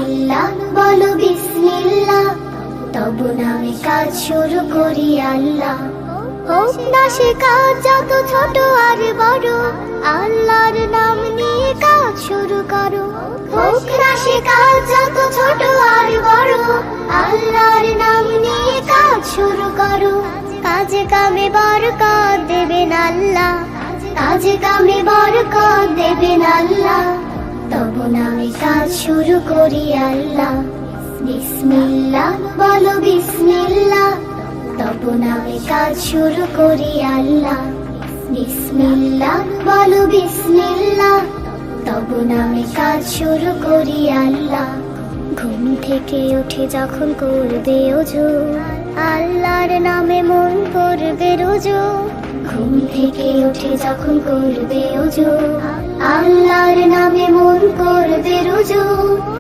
বিসমিল্লাহ বলো বিসমিল্লাহ, তবু নামে কাজ শুরু করি আল্লাহ। হোক না সে কাজ যত ছোট আর বড়, আল্লাহর নাম নিয়ে কাজ শুরু করো। হোক না সে কাজ যত ছোট আর বড়, আল্লাহর নাম নিয়ে কাজ শুরু করো। কাজে কামে বরকত দেবেন আল্লাহ, কাজে কামে বরকত দেবেন আল্লাহ, তবু নামে কাজ শুরু করি আল্লাহ। বিসমিল্লাহ বলো বিসমিল্লাহ, তবু নামে কাজ শুরু করি আল্লাহ। বিসমিল্লাহ বলো বিসমিল্লাহ, তবু নামে কাজ শুরু করি আল্লাহ। ঘুম থেকে উঠে যখন করবে ওযু, আল্লাহর নামে মন করবে রুজু। ঘুম থেকে উঠে যখন করবে ওযু, আল্লাহর নামে মন করবে রুজু।